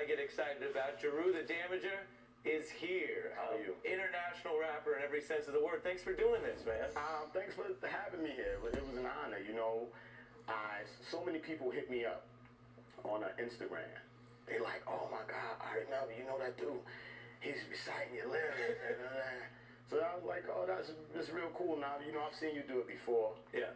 I get excited about. Jeru the Damaja is here. How are you? International rapper in every sense of the word. Thanks for doing this, man. Thanks for having me here. It was an honor. You know, so many people hit me up on Instagram. They like, oh my God, I remember, you know that dude, he's reciting your lyrics. So I was like, oh, that's real cool. Now, you know, I've seen you do it before. Yeah.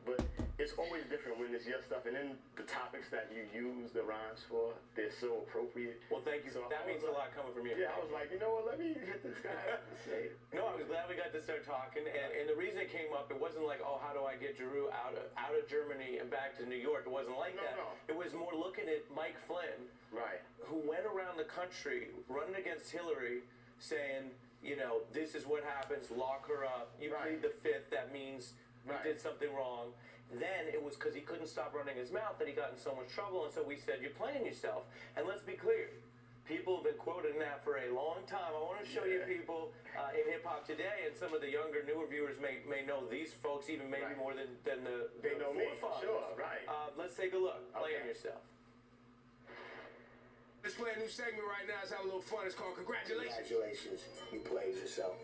But it's always different when it's your stuff. And then the topics that you use the rhymes for, they're so appropriate. Well, thank you. So that means a lot coming from you. Yeah, I was like, you know what, let me hit this guy up and say it. No, I was glad we got to start talking. And the reason it came up, it wasn't like, oh, how do I get Jeru out of Germany and back to New York? It wasn't like that. No. It was more looking at Mike Flynn, right, who went around the country running against Hillary saying, you know, this is what happens, lock her up. You plead the fifth, that means you did something wrong. Then it was because he couldn't stop running his mouth that he got in so much trouble, and so we said, you're playing yourself. And let's be clear, people have been quoting that for a long time. I want to show you people in hip-hop today, and some of the younger, newer viewers may know these folks even maybe more than the know me, forefathers. sure, right. Let's take a look. Playing yourself. Let's play a new segment right now. Let's have a little fun. It's called Congratulations. Congratulations, you played yourself.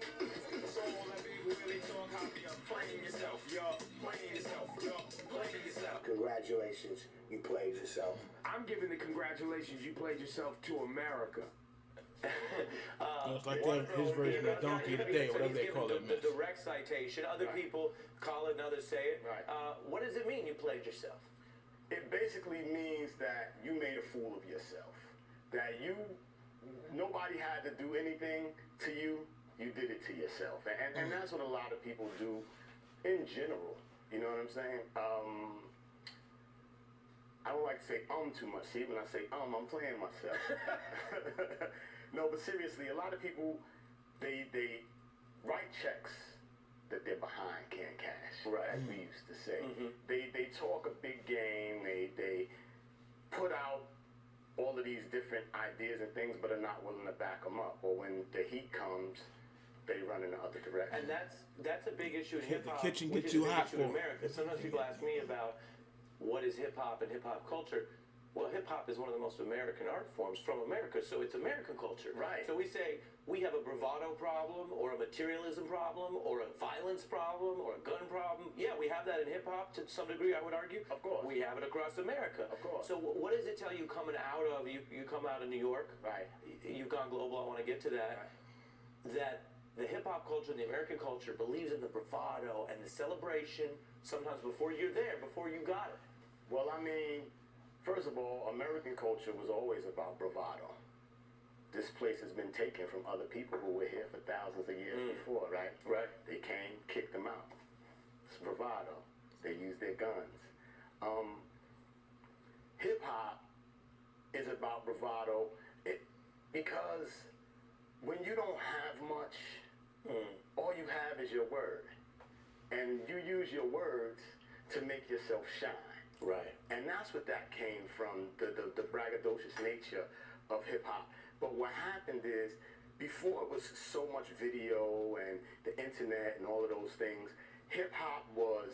So all that people really talk, how you're playing yourself, you're playing yourself, you're playing yourself. Congratulations, you played yourself. I'm giving the congratulations you played yourself to America. It's like his version of Donkey of the Day, whatever they call it. The direct citation. Other people call it and others say it. Right. What does it mean you played yourself? It basically means that you made a fool of yourself. That nobody had to do anything to you, you did it to yourself. And that's what a lot of people do in general. You know what I'm saying? I don't like to say too much. See, when I say I'm playing myself. No, but seriously, a lot of people, they write checks that they're behind can't cash, as we used to say. They talk a big game, they put out all of these different ideas and things, but are not willing to back them up. Or when the heat comes, they run in the other direction. And that's a big issue in hip-hop. The kitchen which get is too a big hot issue in for America. Sometimes people ask me about what is hip-hop and hip-hop culture. Well, hip-hop is one of the most American art forms from America, so it's American culture. Right. So we say we have a bravado problem, or a materialism problem, or a violence problem, or a gun problem. Yeah, we have that in hip-hop to some degree, I would argue. Of course. We have it across America. Of course. So what does it tell you coming out of, you come out of New York. Right. You've gone global, I want to get to that. Right. That the hip-hop culture and the American culture believes in the bravado and the celebration, sometimes before you're there, before you got it. Well, I mean, first of all, American culture was always about bravado. This place has been taken from other people who were here for thousands of years before, right? Right. They came, kicked them out. It's bravado. They used their guns. Hip-hop is about bravado because when you don't have much, all you have is your word. And you use your words to make yourself shine. Right. And that's what that came from, the braggadocious nature of hip-hop. But what happened is, before it was so much video and the internet and all of those things, hip-hop was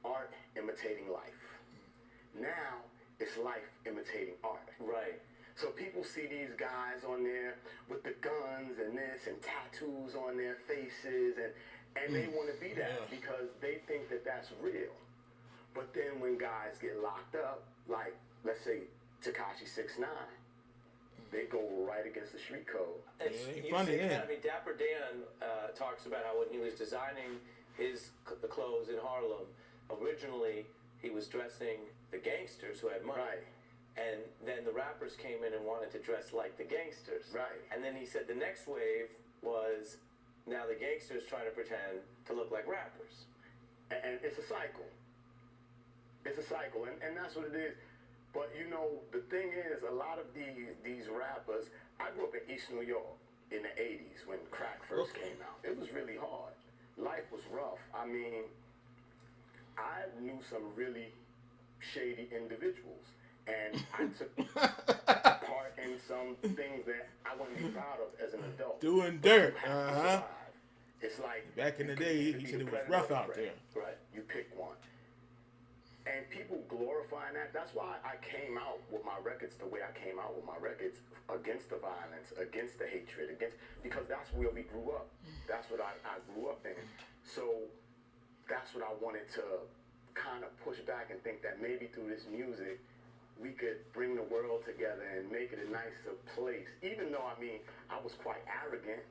art imitating life. Now, it's life imitating art. Right. So people see these guys on there with the guns and this and tattoos on their faces, and they want to be that because they think that that's real. But then when guys get locked up, like, let's say, Tekashi 6ix9ine, they go right against the street code. Funny, I mean, Dapper Dan talks about how when he was designing his clothes in Harlem, originally he was dressing the gangsters who had money. Right. And then the rappers came in and wanted to dress like the gangsters. Right. And then he said the next wave was now the gangsters trying to pretend to look like rappers. And it's a cycle. It's a cycle, and that's what it is. But, you know, the thing is, a lot of these rappers, I grew up in East New York in the 80s when crack first came out. It was really hard. Life was rough. I mean, I knew some really shady individuals, and I took part in some things that I wouldn't be proud of as an adult. Doing dirt. It's like, back in the day, he said it was rough out there. Right. You pick one. And people glorifying that. That's why I came out with my records the way I came out with my records, against the violence, against the hatred, because that's where we grew up. That's what I grew up in. So that's what I wanted to kind of push back and think that maybe through this music, we could bring the world together and make it a nicer place. Even though, I mean, I was quite arrogant.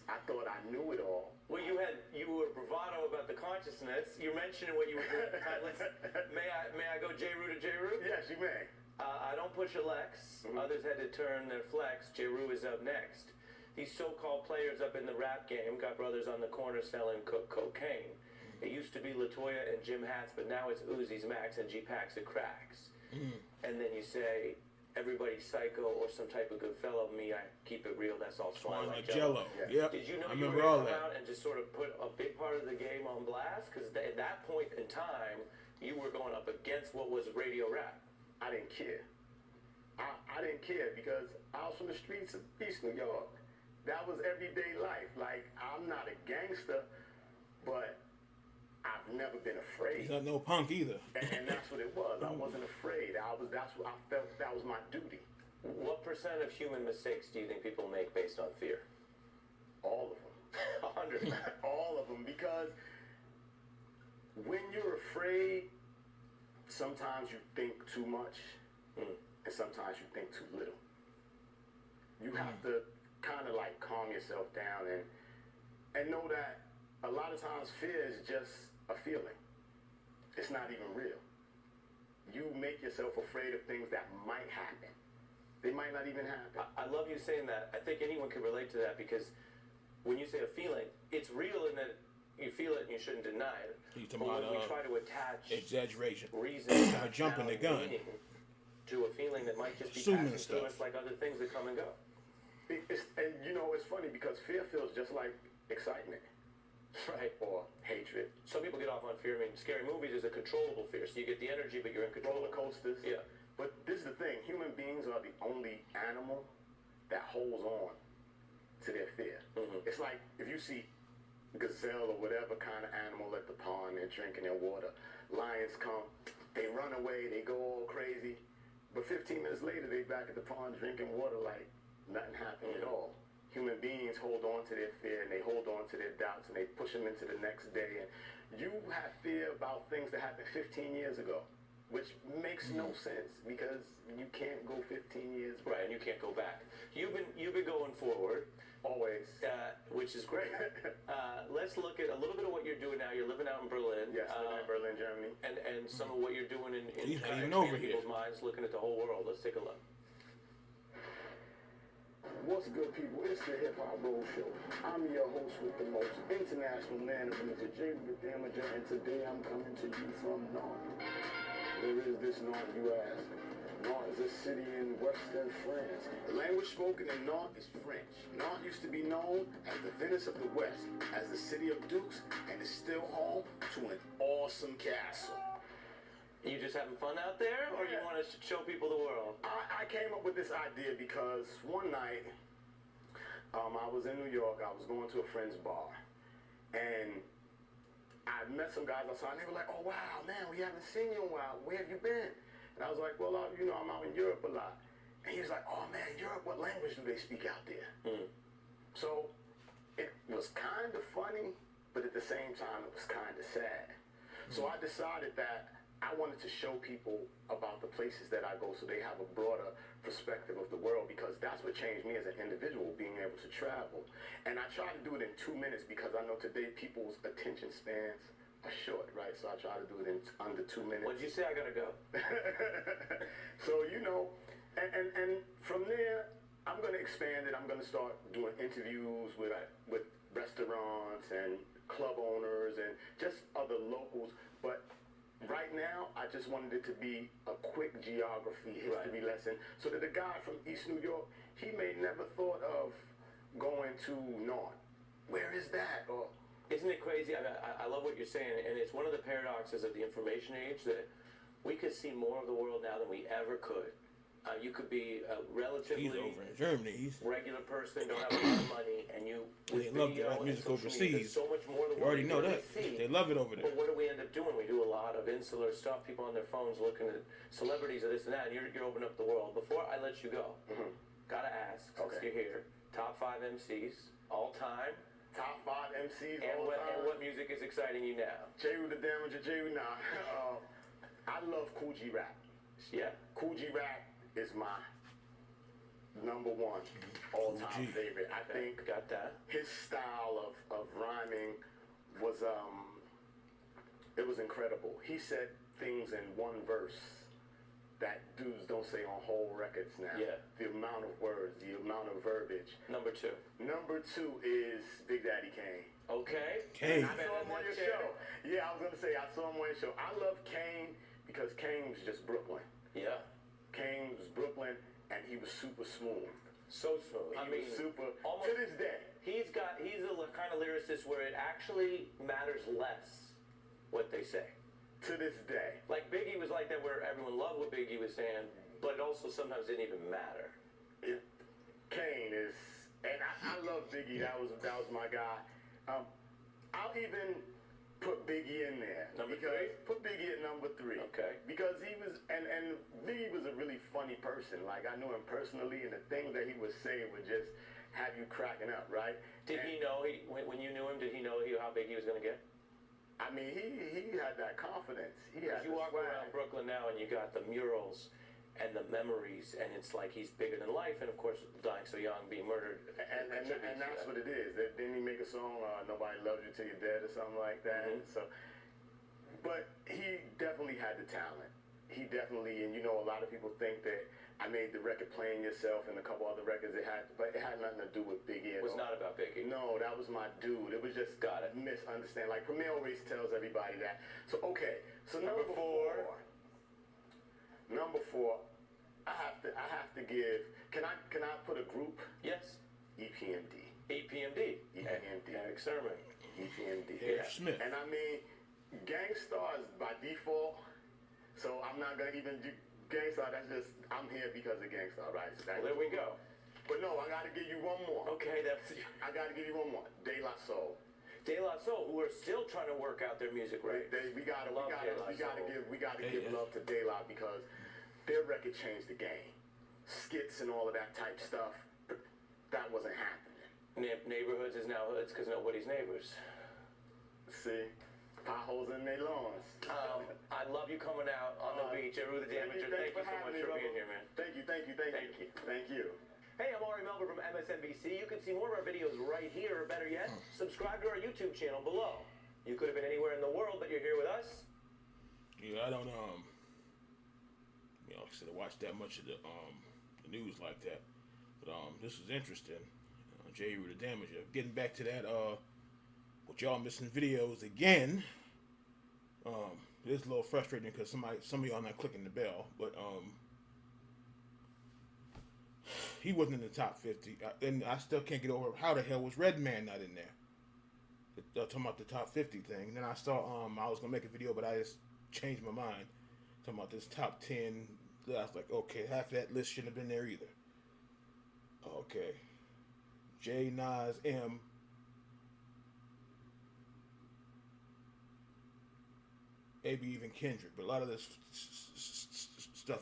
I thought I knew it all. Well, you were bravado about the consciousness. You're mentioning what you were doing. May I go Jeru to Jeru? Yes, you may. I don't push a Lex. Others had to turn their flex. Jeru is up next. These so-called players up in the rap game got brothers on the corner selling cocaine. It used to be Latoya and Jim Hats, but now it's Uzi's Max and G-Packs and Cracks. And then you say, everybody's psycho or some type of good fellow. Me, I keep it real. That's all swine like Jello. Yeah. Did you know I you remember were all going to come that. out and just sort of put a big part of the game on blast? Because at that point in time, you were going up against what was radio rap. I didn't care. I didn't care because I was from the streets of East New York. That was everyday life. Like, I'm not a gangster, but I've never been afraid. He's not no punk either. And that's what it was. I wasn't afraid. That's what I felt that was my duty. What percent of human mistakes do you think people make based on fear? All of them. 100. All of them. Because when you're afraid, sometimes you think too much, and sometimes you think too little. You have to kind of like calm yourself down and know that a lot of times fear is just a feeling. It's not even real. You make yourself afraid of things that might happen. They might not even happen. I love you saying that. I think anyone can relate to that because when you say a feeling, it's real in that you feel it and you shouldn't deny it. But when we try to attach exaggeration, reasons, jumping the gun to a feeling that might just be assuming passing through us like other things that come and go. And you know, it's funny because fear feels just like excitement. Right, or hatred. Some people get off on fear. I mean, scary movies is a controllable fear, so you get the energy, but you're in control. Roller coasters. Yeah. But this is the thing: human beings are the only animal that holds on to their fear. It's like if you see gazelle or whatever kind of animal at the pond, they're drinking their water. Lions come, they run away, they go all crazy, but 15 minutes later, they back at the pond drinking water like nothing happened at all. Human beings hold on to their fear and they hold on to their doubts and they push them into the next day. And you have fear about things that happened 15 years ago, which makes no sense because you can't go 15 years back. Right, and you can't go back. You've been going forward. Always. Which is great. Let's look at a little bit of what you're doing now. You're living out in Berlin. Yes, living in Berlin, Germany. And some of what you're doing in He's not trying even to over expand here. people's minds, looking at the whole world. Let's take a look. What's good, people? It's the Hip Hop Road Show. I'm your host with the most international man of music, Jeru the Damaja, and today I'm coming to you from Nantes. Where is this Nantes, you ask? Nantes is a city in western France. The language spoken in Nantes is French. Nantes used to be known as the Venice of the West, as the city of dukes, and is still home to an awesome castle. You just having fun out there, or you want to show people the world? I came up with this idea because one night I was in New York. I was going to a friend's bar, and I met some guys outside. And they were like, "Oh wow, man, we haven't seen you in a while. Where have you been?" And I was like, "Well, I'm out in Europe a lot." And he was like, "Oh man, Europe. What language do they speak out there?" So it was kind of funny, but at the same time, it was kind of sad. So I decided that I wanted to show people about the places that I go so they have a broader perspective of the world, because that's what changed me as an individual, being able to travel. And I try to do it in 2 minutes because I know today people's attention spans are short, right? So I try to do it in under 2 minutes. What'd you say? I gotta go. So, and from there, I'm going to expand it. I'm going to start doing interviews with restaurants and club owners and just other locals. But right now, I just wanted it to be a quick geography, history lesson, so that the guy from East New York, he may never thought of going to Nantes. Where is that? Or Isn't it crazy? I love what you're saying, and it's one of the paradoxes of the information age that we could see more of the world now than we ever could. You could be a relatively He's over in Germany. He's regular person, don't have a lot of money, and you with they love video that and music social media, overseas. there's so much more the You world already can know really that. see. They love it over there. But what do we end up doing? We do a lot of insular stuff. People on their phones looking at celebrities of this and that, and you're opening up the world. Before I let you go, gotta ask, since you're here, top 5 MCs all time. Top 5 MCs And all what, time. and what music is exciting you now? Jeru the Damaja, Jeru, nah. I love Cool G Rap. Yeah. Cool G Rap is my #1 all-time favorite. I think Got that. his style of rhyming was it was incredible. He said things in one verse that dudes don't say on whole records now. Yeah. The amount of words, the amount of verbiage. Number 2. Number 2 is Big Daddy Kane. Okay. Kane. I saw him on your show. Yeah, I was gonna say I saw him on your show. I love Kane because Kane was just Brooklyn. Yeah. Kane was Brooklyn, and he was super smooth. So smooth. I mean, super. almost To this day. he's a kind of lyricist where it actually matters less what they say. To this day. Like Biggie was like that, where everyone loved what Biggie was saying, but it also sometimes didn't even matter. Kane is, and I love Biggie. That was my guy. I'll even put Biggie in there. Number because 3? Put Biggie at number 3. Okay. Because he was, and Biggie was a really funny person. Like, I knew him personally, and the things that he would say would just have you cracking up, right? Did he know, when you knew him, did he know how big he was going to get? I mean, he had that confidence. He had You the walk swag. around Brooklyn now and you got the murals and the memories, and it's like he's bigger than life, and of course, dying so young, being murdered. And that's what it is. Didn't he make a song, Nobody Loves You Till You're Dead, or something like that? So, but he definitely had the talent. He definitely, and you know, a lot of people think that I made the record Playing Yourself and a couple other records but it had nothing to do with Biggie at It was all. not about Biggie. No, that was my dude. It was just misunderstand. Like Premier always tells everybody that. So okay, so number 4. Number 4, I have to give. Can I put a group? Yes. EPMD. EPMD. EPMD. Eric Sermon. EPMD. Eric Smith. And I mean, Gangstar is by default. So I'm not gonna even do Gangstar. That's just I'm here because of Gangstar, right? So Well, there we go. But no, I gotta give you one more. Okay, that's I gotta give you one more. De La Soul. De La Soul, who are still trying to work out their music right. We gotta give love to De La because their record changed the game. Skits and all of that type stuff, that wasn't happening. Neighborhoods is now hoods because nobody's neighbors. See, potholes in their lawns. I love you coming out on the beach. Jeru the Damager, thank you so much for being here, man. Thank you. Thank you. Hey, I'm Ari Melber from MSNBC. You can see more of our videos right here, or better yet, subscribe to our YouTube channel below. You could have been anywhere in the world, but you're here with us. Yeah, I don't should have watched that much of the news like that. But this is interesting. Jeru the Damager. Getting back to that with y'all missing videos again. It is a little frustrating because some of y'all not clicking the bell, but he wasn't in the top 50, and I still can't get over how the hell was Redman not in there. Talking about the top 50 thing. And then I saw I was gonna make a video, but I just changed my mind. Talking about this top 10. I was like, okay, half of that list shouldn't have been there either. Okay, J, Nas, M. Maybe even Kendrick, but a lot of this stuff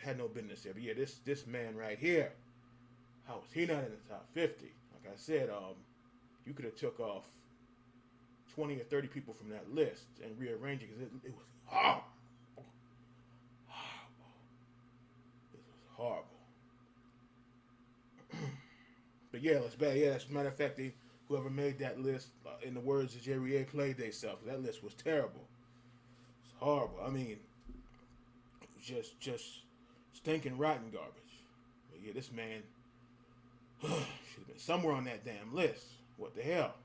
had no business there. But yeah, this man right here, how was he not in the top 50? Like I said, you could have took off 20 or 30 people from that list and rearranged it because it was horrible. This was horrible. But yeah, it's bad. Yeah, as a matter of fact, whoever made that list, in the words of Jeru, played themselves. That list was terrible. It's horrible. I mean, just stinking rotten garbage. But yeah, this man should have been somewhere on that damn list. What the hell?